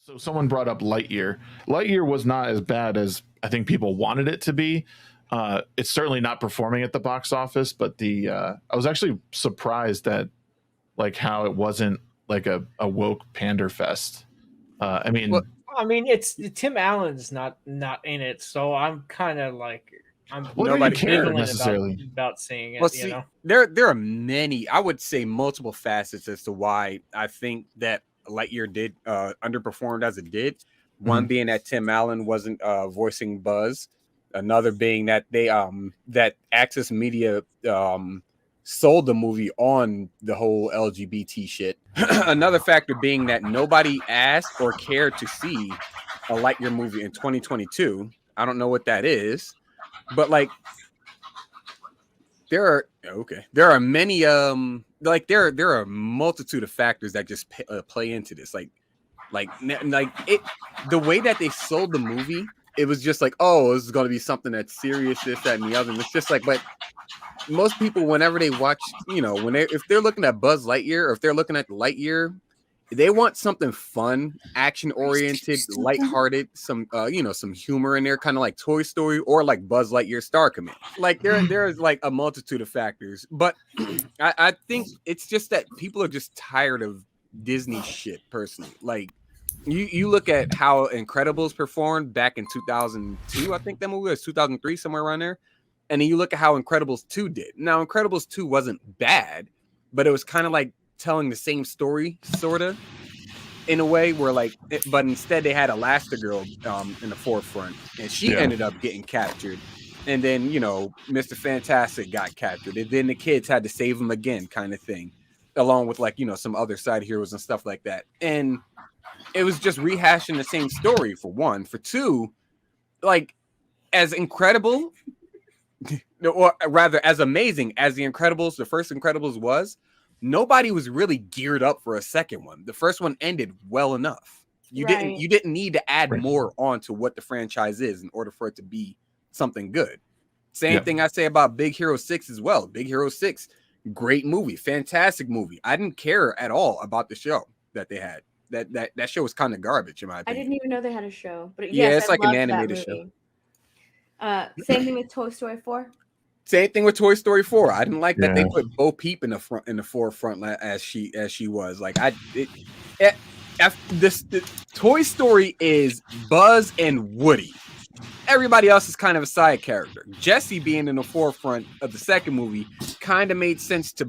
So someone brought up Lightyear. Lightyear was not as bad as I think people wanted it to be. It's certainly not performing at the box office, but I was actually surprised at like how it wasn't like a woke pander fest. I mean, Well, I mean, it's Tim Allen's not in it, so I'm kind of like nobody care ambivalent necessarily about seeing it. Well, see, there are many, I would say, multiple facets as to why I think that Lightyear did underperformed as it did. One being that Tim Allen wasn't voicing Buzz. Another being that they that Access Media sold the movie on the whole LGBT shit. Another factor being that nobody asked or cared to see a Lightyear movie in 2022. I don't know what that is, but like there are many there are a multitude of factors that just play into this. Like it, the way that they sold the movie, it was just like, oh, this is going to be something that's serious, this, that, and the other. And it's just like, but most people, whenever they watch, if they're looking at Buzz Lightyear or if they're looking at Lightyear, they want something fun, action oriented, lighthearted, some some humor in there, kind of like Toy Story or like Buzz Lightyear Star Command. Like there's like a multitude of factors, but I think it's just that people are just tired of Disney shit. Personally, like you look at how Incredibles performed back in 2002. I think that movie was 2003, somewhere around there. And then you look at how Incredibles 2 did. Now, Incredibles 2 wasn't bad, but it was kind of like telling the same story, sort of, in a way where but instead they had Elastigirl in the forefront, and she ended up getting captured. And then, Mr. Fantastic got captured. And then the kids had to save him again, kind of thing, along with some other side heroes and stuff like that. And it was just rehashing the same story, for one. For two, as incredible... or rather, as amazing as the first Incredibles was, nobody was really geared up for a second one. The first one ended well enough. You didn't need to add more onto what the franchise is in order for it to be something good. Same thing I say about Big Hero 6 as well. Big Hero 6, great movie, fantastic movie. I didn't care at all about the show that they had. That show was kind of garbage in my opinion. I didn't even know they had a show, but it's like an animated show. Same thing with Toy Story 4. Same thing with Toy Story 4. I didn't like that they put Bo Peep in the forefront as she was. The Toy Story is Buzz and Woody. Everybody else is kind of a side character. Jesse being in the forefront of the second movie kind of made sense to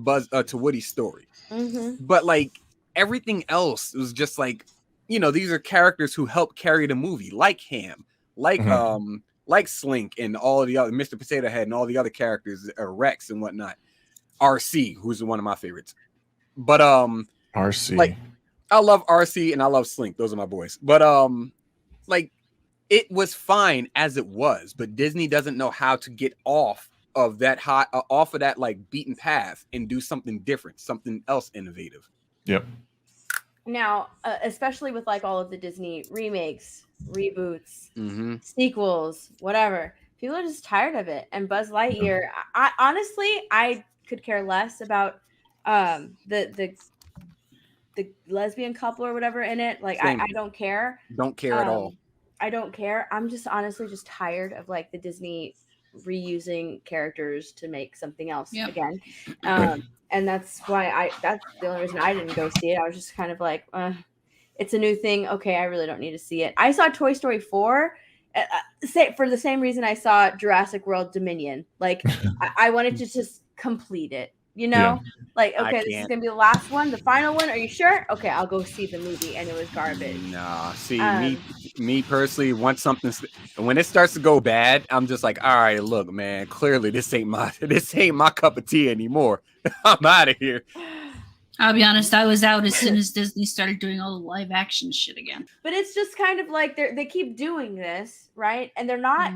to Woody's story. But everything else was just these are characters who help carry the movie, like Ham, like Slink and all of the other Mr. Potato Head and all the other characters, Rex and whatnot. RC, who's one of my favorites. But RC, I love RC and I love Slink. Those are my boys. But it was fine as it was. But Disney doesn't know how to get off of that beaten path and do something different, something else innovative. Yep. Now, especially with all of the Disney remakes, reboots, sequels, whatever, people are just tired of it. And Buzz Lightyear, I honestly could care less about the lesbian couple or whatever in it. I don't care. Don't care at all. I don't care. I'm just honestly just tired of the Disney reusing characters to make something else again. And that's why that's the only reason I didn't go see it. I was just kind of it's a new thing. Okay, I really don't need to see it. I saw Toy Story 4 for the same reason I saw Jurassic World Dominion. I wanted to just complete it. Okay, this is gonna be the last one, the final one. Are you sure? Okay, I'll go see the movie, and it was garbage. Nah, see, me personally, when it starts to go bad, I'm just like, all right, look, man, clearly this ain't my cup of tea anymore. I'm out of here. I'll be honest, I was out as soon as Disney started doing all the live action shit again. But it's just kind of they keep doing this, right? And they're not.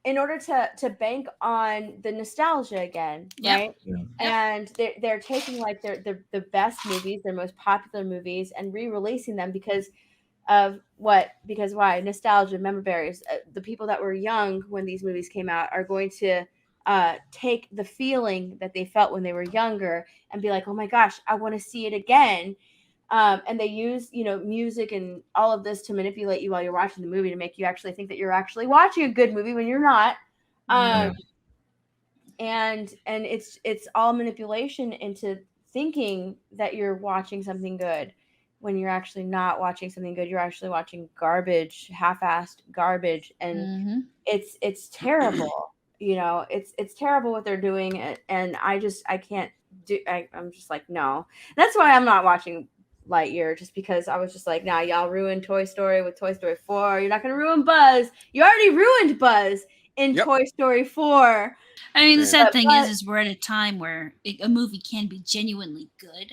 In order to bank on the nostalgia again, right? Yeah. And they're taking the best movies, their most popular movies, and re-releasing them because of what? Because why? Nostalgia, memory barriers. The people that were young when these movies came out are going to take the feeling that they felt when they were younger and be like, oh my gosh, I want to see it again. And they use, music and all of this to manipulate you while you're watching the movie to make you actually think that you're actually watching a good movie when you're not. And it's all manipulation into thinking that you're watching something good when you're actually not watching something good. You're actually watching garbage, half-assed garbage, and it's terrible. It's terrible what they're doing, and I can't do. I'm just like, no. That's why I'm not watching Lightyear, just because I was just like, nah, y'all ruined Toy Story with Toy Story 4. You're not gonna ruin Buzz. You already ruined Buzz in Toy Story 4. I mean, the sad thing is we're at a time where a movie can be genuinely good,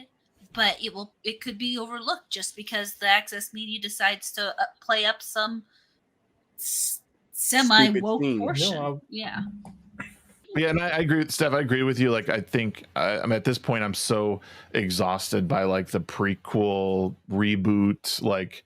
but it could be overlooked just because the access media decides to play up some semi-woke portion. No, Yeah, and I agree with Steph. I agree with you. Like, I think I'm at this point, I'm so exhausted by like the prequel reboot, like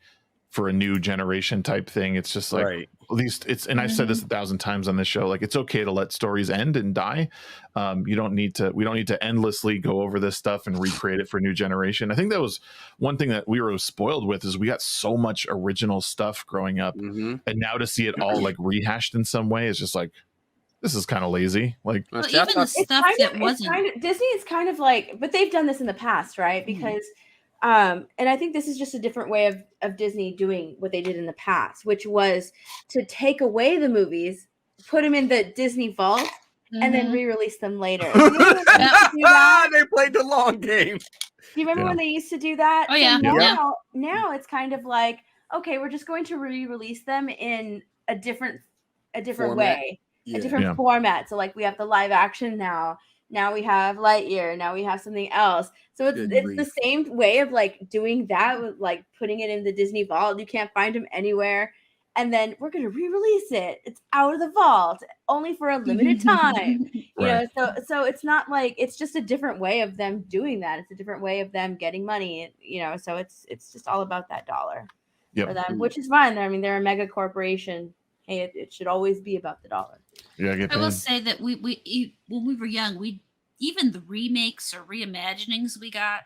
for a new generation type thing. It's just like, at least it's, and I've said this 1,000 times on this show, like, it's okay to let stories end and die. We don't need to endlessly go over this stuff and recreate it for a new generation. I think that was one thing that we were spoiled with, is we got so much original stuff growing up, and now to see it all like rehashed in some way is just like, this is kind of lazy. Like, well, even the stuff that wasn't Disney is kind of like, but they've done this in the past, right? Because and I think this is just a different way of Disney doing what they did in the past, which was to take away the movies, put them in the Disney vault, and then re-release them later. Do you remember they played the long game. Do you remember when they used to do that? Oh, yeah. So now it's kind of like, okay, we're just going to re-release them in a different way, a different format. So like, we have the live action now. Now we have Lightyear. Now we have something else. So it's the same way of like doing that, with like putting it in the Disney vault. You can't find them anywhere. And then we're going to re-release it. It's out of the vault only for a limited time. So it's not like, it's just a different way of them doing that. It's a different way of them getting money, so it's just all about that dollar for them, which is fine. I mean, they're a mega corporation. Hey, it should always be about the dollar. I will say that we when we were young, even the remakes or reimaginings we got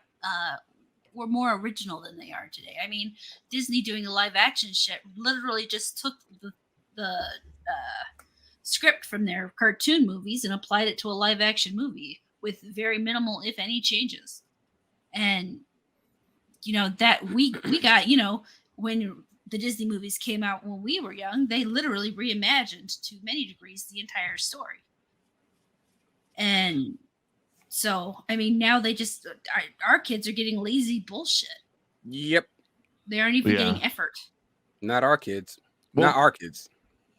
were more original than they are today. I mean, Disney doing a live action shit literally just took the script from their cartoon movies and applied it to a live action movie with very minimal, if any, changes. And that we got, when the Disney movies came out when we were young, they literally reimagined to many degrees the entire story. And so, I mean, now they just, our kids are getting lazy bullshit. Yep. They aren't even getting effort. Not our kids. Not our kids.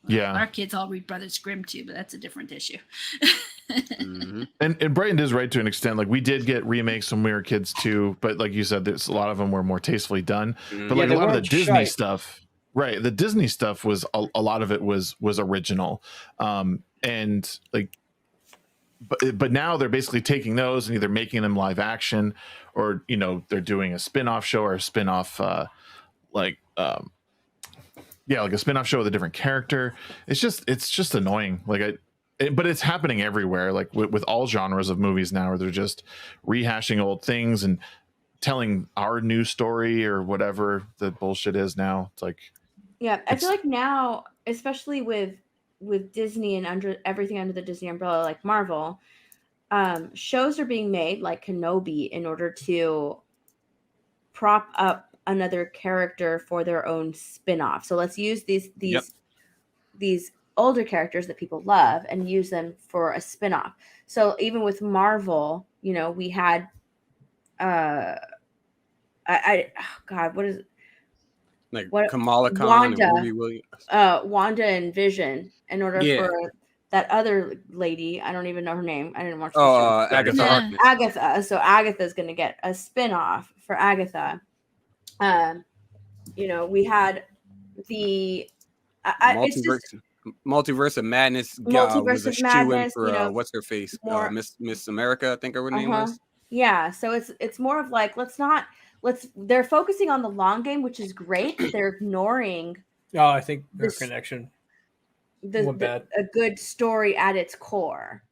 Yeah. Our kids all read Brothers Grimm too, but that's a different issue. And Brighton is right to an extent. Like, we did get remakes when we were kids too, but like you said, there's a lot of them were more tastefully done. But like a lot of the Disney stuff, the Disney stuff was a lot of it was original. And like, but now they're basically taking those and either making them live action, or they're doing a spin-off show or a spin-off like a spin-off show with a different character. It's just annoying. But it's happening everywhere, like with all genres of movies now, where they're just rehashing old things and telling our new story or whatever the bullshit is now. It's like, I feel like now, especially with Disney and everything under the Disney umbrella, like Marvel, shows are being made like Kenobi in order to prop up another character for their own spin-off. So let's use these older characters that people love and use them for a spin-off. So even with Marvel, we had what is it? Like Kamala Khan and Wanda and Vision, in order for that other lady, I don't even know her name. I didn't watch the show. Agatha Harkness. Agatha. So Agatha's going to get a spin-off for Agatha. We had the Multiverse of Madness. Multiverse of Madness for what's her face? Miss America, I think her name was. Yeah, so it's more of like, they're focusing on the long game, which is great, but they're ignoring I think their connection went bad. A good story at its core.